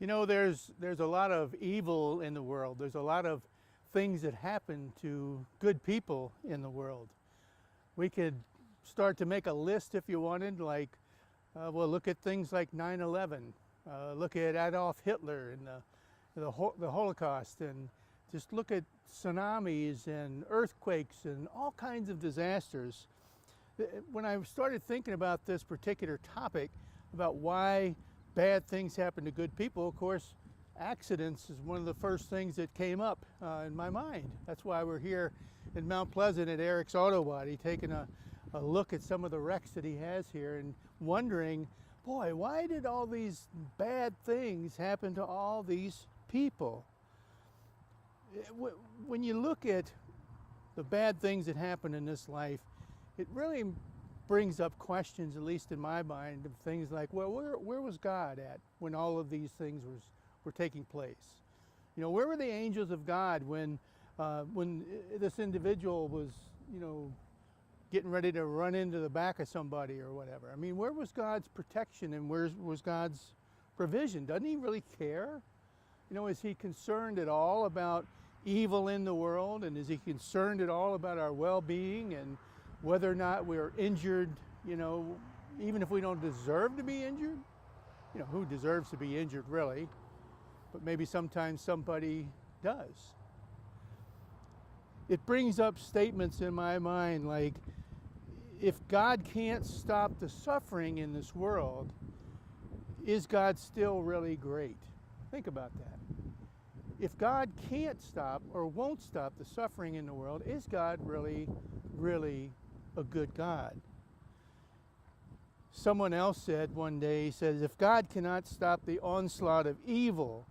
You know, there's a lot of evil in the world. There's a lot of things that happen to good people in the world. We could start to make a list if you wanted, like, well, look at things like 9/11. Look at Adolf Hitler and the Holocaust, and just look at tsunamis and earthquakes and all kinds of disasters. When I started thinking about this particular topic, about why bad things happen to good people, of course, accidents is one of the first things that came up in my mind. That's why we're here in Mount Pleasant at Eric's Auto Body, taking a look at some of the wrecks that he has here and wondering, boy, why did all these bad things happen to all these people? When you look at the bad things that happen in this life, it really brings up questions, at least in my mind, of things like, well, where was God at when all of these things were taking place? You know, where were the angels of God when this individual was, getting ready to run into the back of somebody or whatever? I mean, where was God's protection and where was God's provision? Doesn't he really care? You know, is he concerned at all about evil in the world? And is he concerned at all about our well-being and whether or not we're injured, even if we don't deserve to be injured? Who deserves to be injured, really? But maybe sometimes somebody does. It brings up statements in my mind like, if God can't stop the suffering in this world, is God still really great? Think about that. If God can't stop or won't stop the suffering in the world, is God really, really a good God? Someone else said one day, he says, if God cannot stop the onslaught of evil,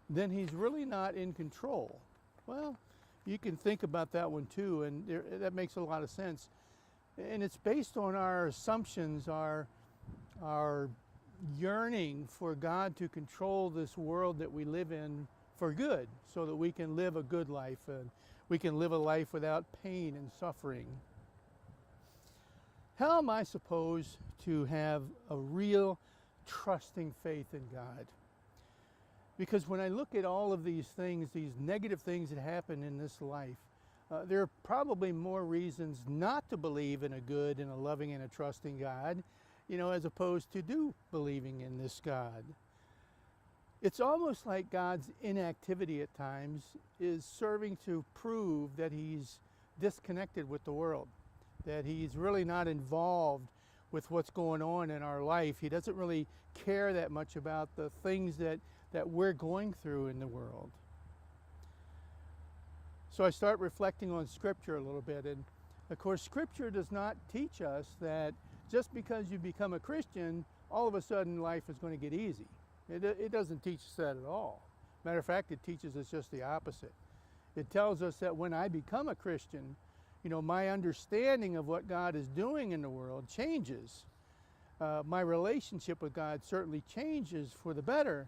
then he's really not in control. Well, you can think about that one too, and that makes a lot of sense. And it's based on our assumptions, our yearning for God to control this world that we live in for good, so that we can live a good life and we can live a life without pain and suffering. How am I supposed to have a real trusting faith in God? Because when I look at all of these things, these negative things that happen in this life, there are probably more reasons not to believe in a good and a loving and a trusting God, as opposed to believing in this God. It's almost like God's inactivity at times is serving to prove that he's disconnected with the world, that he's really not involved with what's going on in our life. He doesn't really care that much about the things that we're going through in the world. So I start reflecting on Scripture a little bit, and of course Scripture does not teach us that just because you become a Christian, all of a sudden life is going to get easy. It doesn't teach us that at all. Matter of fact, it teaches us just the opposite. It tells us that when I become a Christian, my understanding of what God is doing in the world changes. My relationship with God certainly changes for the better,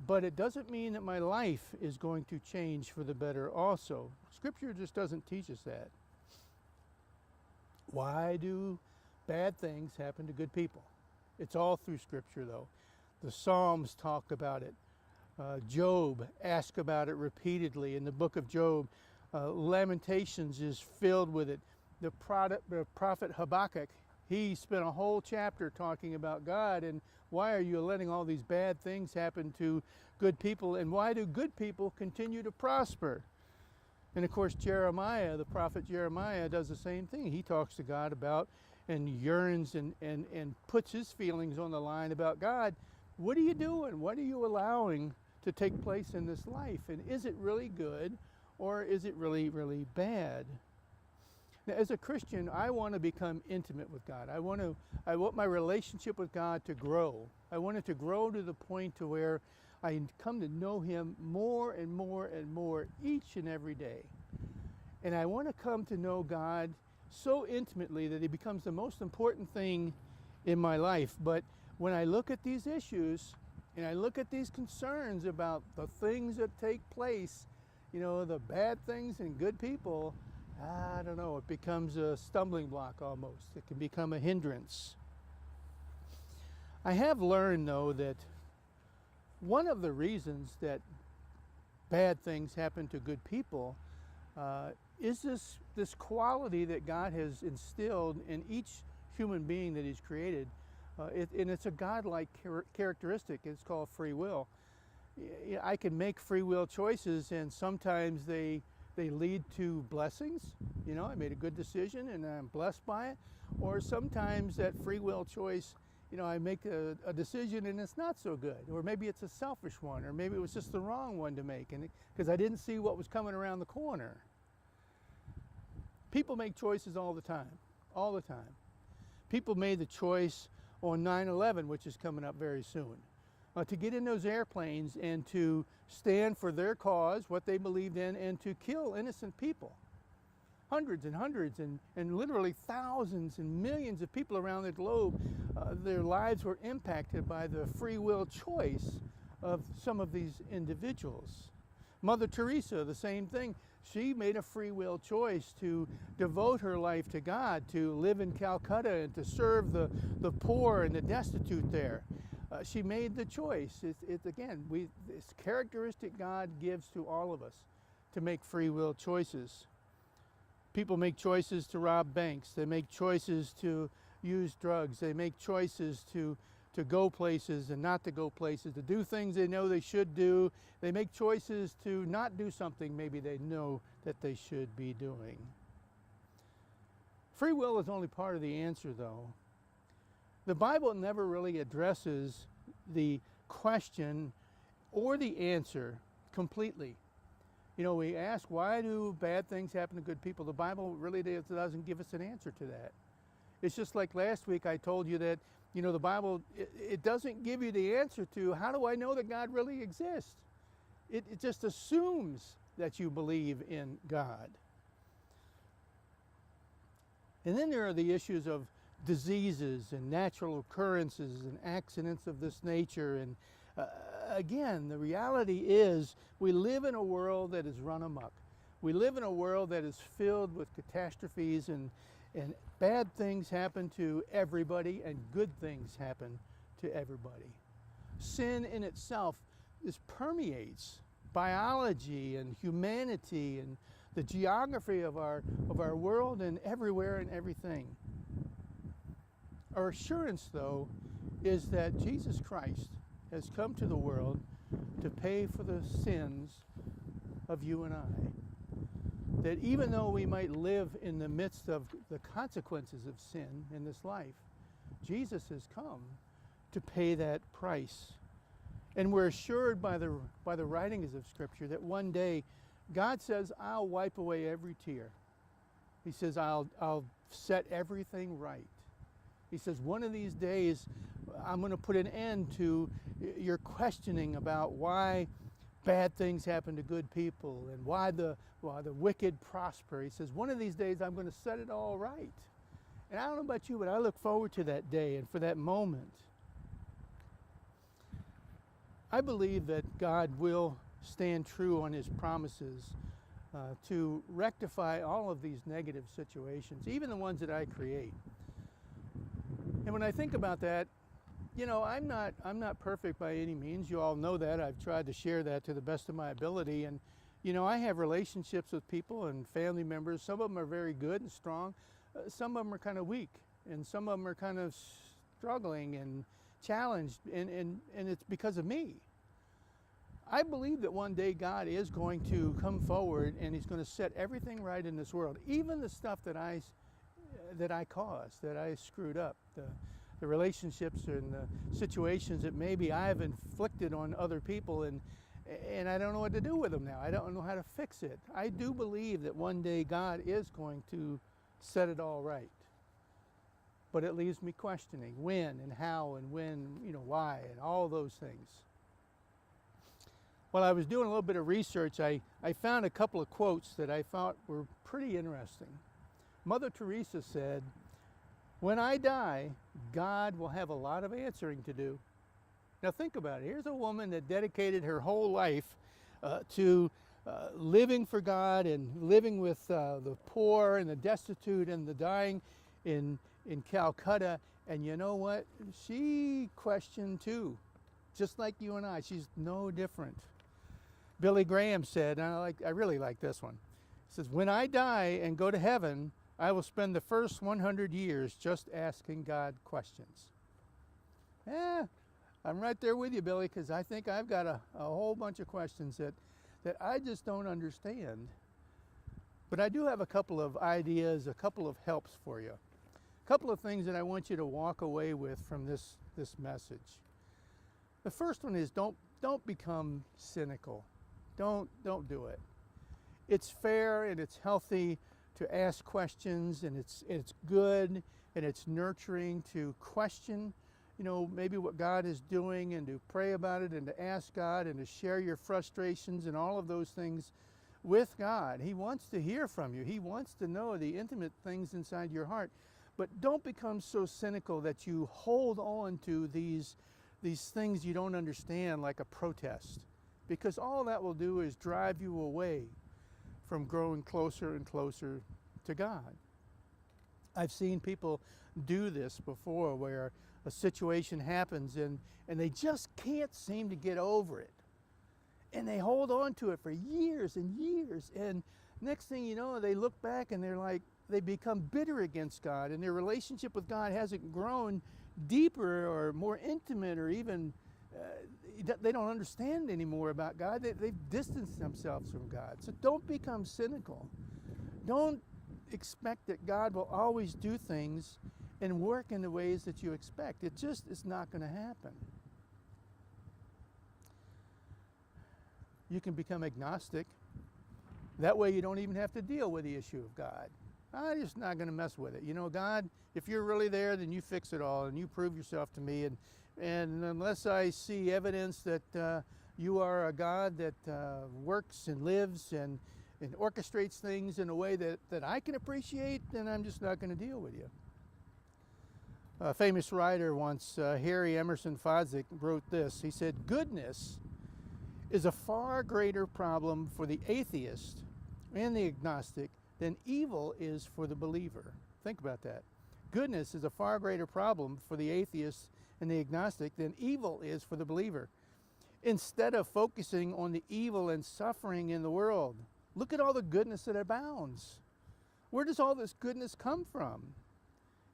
but it doesn't mean that my life is going to change for the better also. Scripture just doesn't teach us that. Why do bad things happen to good people? It's all through Scripture, though. The Psalms talk about it. Job asks about it repeatedly in the book of Job. Lamentations is filled with it. The prophet Habakkuk, he spent a whole chapter talking about God and why are you letting all these bad things happen to good people, and why do good people continue to prosper? And of course Jeremiah, the prophet Jeremiah, does the same thing. He talks to God about and yearns and puts his feelings on the line about God. What are you doing? What are you allowing to take place in this life? And is it really good or is it really, really bad? Now, as a Christian, I want to become intimate with God. I want my relationship with God to grow. I want it to grow to the point to where I come to know him more and more and more each and every day. And I want to come to know God so intimately that he becomes the most important thing in my life. But when I look at these issues and I look at these concerns about the things that take place, the bad things and good people, I don't know, it becomes a stumbling block almost. It can become a hindrance. I have learned, though, that One of the reasons that bad things happen to good people is this quality that God has instilled in each human being that He's created. And it's a God-like characteristic. It's called free will. I can make free will choices, and sometimes they lead to blessings. You know, I made a good decision and I'm blessed by it. Or sometimes that free will choice, you know, I make a decision and it's not so good. Or maybe it's a selfish one, or maybe it was just the wrong one to make, and because I didn't see what was coming around the corner. People make choices all the time, all the time. People made the choice on 9/11, which is coming up very soon, to get in those airplanes and to stand for their cause, what they believed in, and to kill innocent people. Hundreds and hundreds and literally thousands and millions of people around the globe, their lives were impacted by the free will choice of some of these individuals. Mother Teresa, the same thing. She made a free will choice to devote her life to God, to live in Calcutta and to serve the poor and the destitute there. She made the choice. It's again, this characteristic God gives to all of us, to make free will choices. People make choices to rob banks. They make choices to use drugs. They make choices to go places and not to go places, to do things they know they should do. They make choices to not do something maybe they know that they should be doing. Free will is only part of the answer, though. The Bible never really addresses the question or the answer completely. You know, we ask, why do bad things happen to good people? The Bible really doesn't give us an answer to that. It's just like last week I told you that, you know, the Bible, it doesn't give you the answer to, how do I know that God really exists? It just assumes that you believe in God. And then there are the issues of diseases and natural occurrences and accidents of this nature. And again, the reality is we live in a world that is run amok. We live in a world that is filled with catastrophes, and bad things happen to everybody and good things happen to everybody. Sin in itself permeates biology and humanity and the geography of our world and everywhere and everything. Our assurance, though, is that Jesus Christ has come to the world to pay for the sins of you and I. That even though we might live in the midst of the consequences of sin in this life, Jesus has come to pay that price. And we're assured by the writings of Scripture that one day God says, I'll wipe away every tear. He says, I'll set everything right. He says, one of these days, I'm going to put an end to your questioning about why bad things happen to good people and why the wicked prosper. He says, one of these days, I'm going to set it all right. And I don't know about you, but I look forward to that day and for that moment. I believe that God will stand true on His promises to rectify all of these negative situations, even the ones that I create. And when I think about that, you know, I'm not perfect by any means. You all know that. I've tried to share that to the best of my ability. And, you know, I have relationships with people and family members. Some of them are very good and strong. Some of them are kind of weak. And some of them are kind of struggling and challenged. And it's because of me. I believe that one day God is going to come forward and He's going to set everything right in this world. Even the stuff that I caused, that I screwed up. The relationships and the situations that maybe I've inflicted on other people, and I don't know what to do with them now. I don't know how to fix it. I do believe that one day God is going to set it all right. But it leaves me questioning when and how and when, you know, why and all those things. While I was doing a little bit of research, I found a couple of quotes that I thought were pretty interesting. Mother Teresa said, "When I die, God will have a lot of answering to do." Now think about it. Here's a woman that dedicated her whole life to living for God and living with the poor and the destitute and the dying in Calcutta. And you know what? She questioned too. just like you and I. She's no different. Billy Graham said, and I really like this one. He says, when I die and go to heaven, I will spend the first 100 years just asking God questions. Yeah, I'm right there with you, Billy, because I think I've got a whole bunch of questions that I just don't understand. But I do have a couple of ideas, a couple of helps for you. A couple of things that I want you to walk away with from this message. The first one is don't become cynical. Don't do it. It's fair and it's healthy to ask questions, and it's good and it's nurturing to question, maybe what God is doing, and to pray about it and to ask God and to share your frustrations and all of those things with God. He wants to hear from you. He wants to know the intimate things inside your heart. But don't become so cynical that you hold on to these things you don't understand, like a protest, because all that will do is drive you away from growing closer and closer to God. I've seen people do this before, where a situation happens and they just can't seem to get over it. And they hold on to it for years and years. And next thing you know, they look back and they become bitter against God, and their relationship with God hasn't grown deeper or more intimate, or even they don't understand anymore about God. They've distanced themselves from God. So don't become cynical. Don't expect that God will always do things and work in the ways that you expect. It just is not going to happen. You can become agnostic. That way you don't even have to deal with the issue of God. I'm just not going to mess with it. God, if you're really there, then you fix it all and you prove yourself to me. And unless I see evidence that you are a God that works and lives and orchestrates things in a way that I can appreciate, then I'm just not going to deal with you. A famous writer once, Harry Emerson Fosdick, wrote this. He said, goodness is a far greater problem for the atheist and the agnostic than evil is for the believer. Think about that. Goodness is a far greater problem for the atheist and the agnostic than evil is for the believer. Instead of focusing on the evil and suffering in the world, look at all the goodness that abounds. Where does all this goodness come from?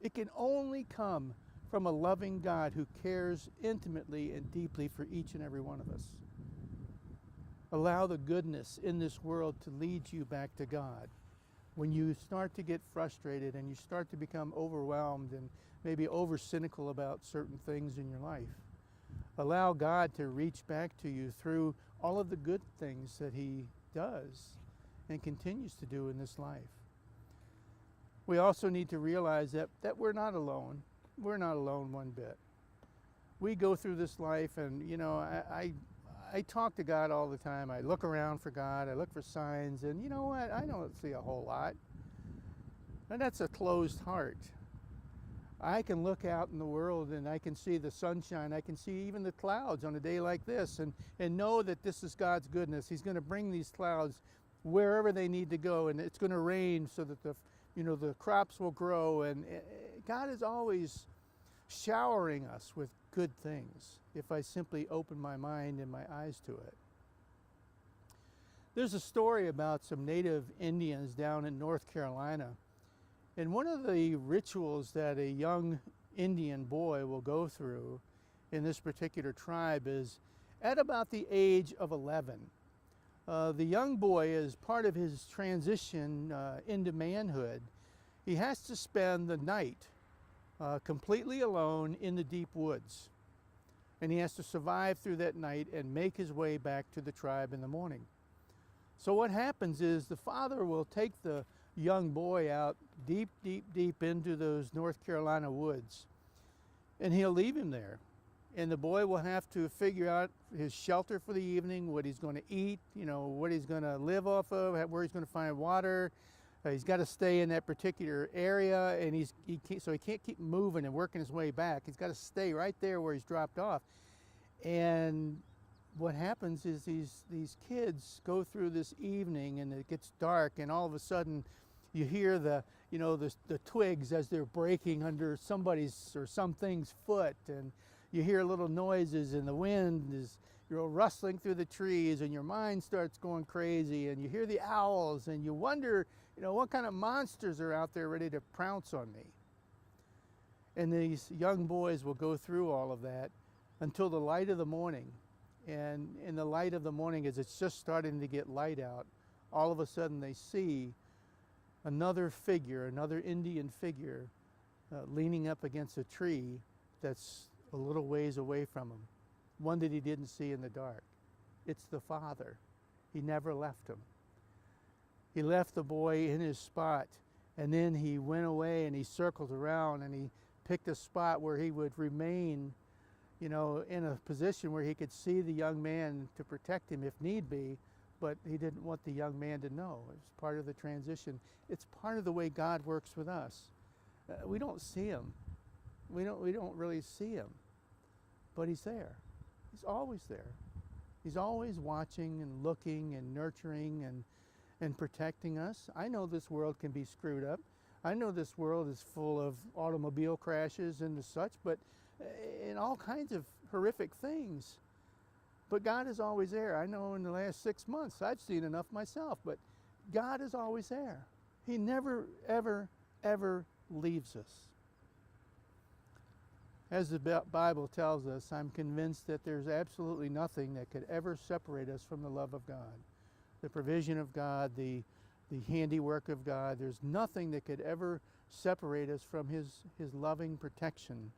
It can only come from a loving God who cares intimately and deeply for each and every one of us. Allow the goodness in this world to lead you back to God. When you start to get frustrated and you start to become overwhelmed and maybe over cynical about certain things in your life, allow God to reach back to you through all of the good things that He does and continues to do in this life. We also need to realize that we're not alone. We're not alone one bit. We go through this life, and I talk to God all the time. I look around for God. I look for signs, and you know what? I don't see a whole lot. And that's a closed heart. I can look out in the world and I can see the sunshine. I can see even the clouds on a day like this, and know that this is God's goodness. He's going to bring these clouds wherever they need to go, and it's going to rain so that the crops will grow. And God is always showering us with good things if I simply open my mind and my eyes to it. There's a story about some native Indians down in North Carolina. And one of the rituals that a young Indian boy will go through in this particular tribe is at about the age of 11. The young boy, as part of his transition into manhood, he has to spend the night completely alone in the deep woods. And he has to survive through that night and make his way back to the tribe in the morning. So what happens is the father will take the young boy out deep, deep, deep into those North Carolina woods, and he'll leave him there. And the boy will have to figure out his shelter for the evening, what he's going to eat, what he's going to live off of, where he's going to find water. He's got to stay in that particular area, and he can't keep moving and working his way back. He's got to stay right there where he's dropped off. And what happens is these kids go through this evening, and it gets dark, and all of a sudden you hear the twigs as they're breaking under somebody's or something's foot, and you hear little noises and the wind is, you're rustling through the trees and your mind starts going crazy and you hear the owls and you wonder, what kind of monsters are out there ready to pounce on me. And these young boys will go through all of that until the light of the morning. And in the light of the morning, as it's just starting to get light out, all of a sudden they see another figure, another Indian figure, leaning up against a tree that's a little ways away from him. One that he didn't see in the dark. It's the Father. He never left him. He left the boy in his spot, and then he went away and he circled around and he picked a spot where he would remain, in a position where he could see the young man to protect him if need be, but he didn't want the young man to know. It was part of the transition. It's part of the way God works with us. We don't see him. We don't really see him, but he's there. He's always there. He's always watching and looking and nurturing and protecting us. I know this world can be screwed up. I know this world is full of automobile crashes and such, but in all kinds of horrific things. But God is always there. I know in the last 6 months I've seen enough myself, but God is always there. He never, ever, ever leaves us. As the Bible tells us, I'm convinced that there's absolutely nothing that could ever separate us from the love of God. The provision of God, the handiwork of God, there's nothing that could ever separate us from his loving protection.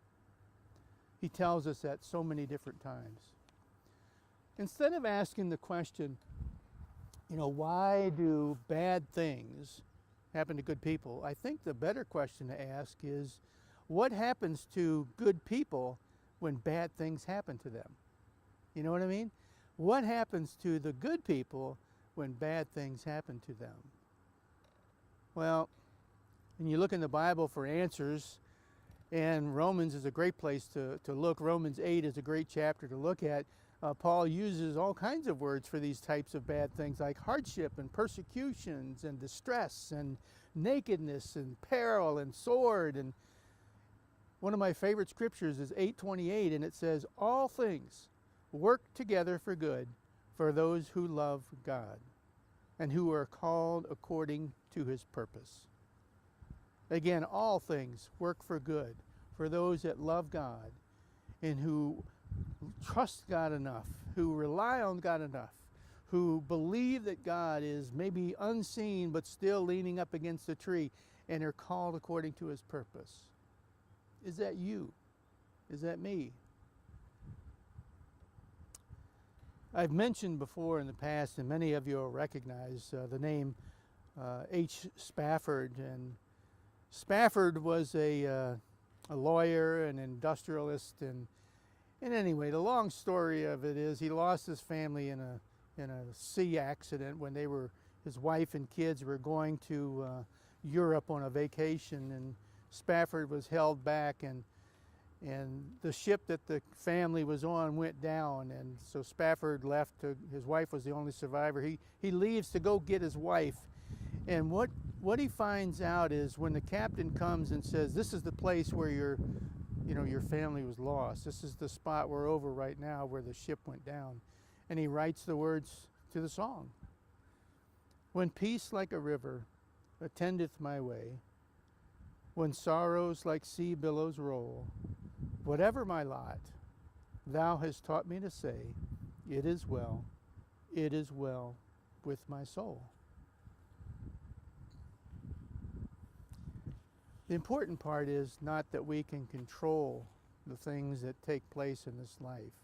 He tells us that so many different times. Instead of asking the question, why do bad things happen to good people? I think the better question to ask is, what happens to good people when bad things happen to them? You know what I mean? What happens to the good people when bad things happen to them? Well, when you look in the Bible for answers, and Romans is a great place to look. Romans 8 is a great chapter to look at. Paul uses all kinds of words for these types of bad things like hardship and persecutions and distress and nakedness and peril and sword. And one of my favorite scriptures is 8:28, and it says, all things work together for good for those who love God and who are called according to his purpose. Again, all things work for good for those that love God and who trust God enough, who rely on God enough, who believe that God is maybe unseen but still leaning up against a tree and are called according to his purpose. Is that you? Is that me? I've mentioned before in the past, and many of you will recognize the name H. Spafford. And Spafford was a lawyer, an industrialist, and anyway, the long story of it is he lost his family in a sea accident when his wife and kids were going to Europe on a vacation, and Spafford was held back, and the ship that the family was on went down, and so Spafford left. His wife was the only survivor. He leaves to go get his wife, and what he finds out is when the captain comes and says, this is the place where your family was lost. This is the spot we're over right now where the ship went down. And he writes the words to the song. When peace like a river attendeth my way, when sorrows like sea billows roll, whatever my lot, thou hast taught me to say, it is well with my soul. The important part is not that we can control the things that take place in this life.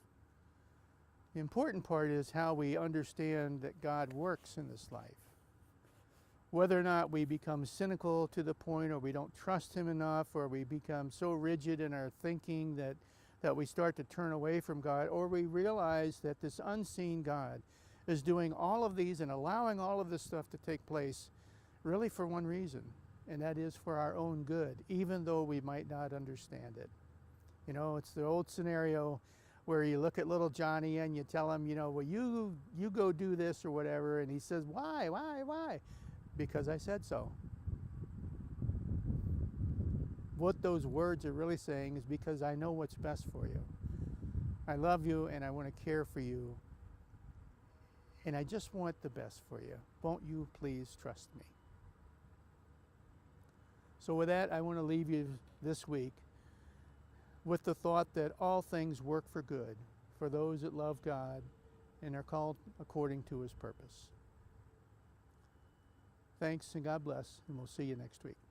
The important part is how we understand that God works in this life. Whether or not we become cynical to the point or we don't trust him enough, or we become so rigid in our thinking that we start to turn away from God, or we realize that this unseen God is doing all of these and allowing all of this stuff to take place really for one reason. And that is for our own good, even though we might not understand it. It's the old scenario where you look at little Johnny and you tell him, well, you go do this or whatever, and he says, why? Because I said so. What those words are really saying is because I know what's best for you. I love you and I want to care for you. And I just want the best for you. Won't you please trust me? So with that, I want to leave you this week with the thought that all things work for good for those that love God and are called according to his purpose. Thanks and God bless, and we'll see you next week.